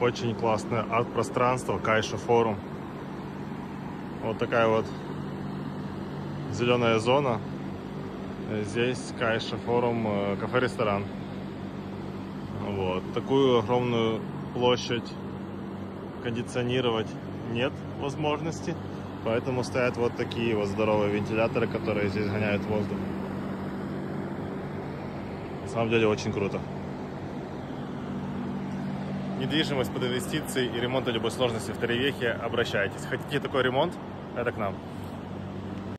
Очень классное арт-пространство, Кайша форум. Вот такая вот зеленая зона. Здесь Кайша форум, кафе-ресторан. Вот. Такую огромную площадь кондиционировать нет возможности. Поэтому стоят вот такие вот здоровые вентиляторы, которые здесь гоняют воздух. На самом деле очень круто. Недвижимость под инвестиции и ремонт любой сложности в Торревехе. Обращайтесь. Хотите такой ремонт? Это к нам.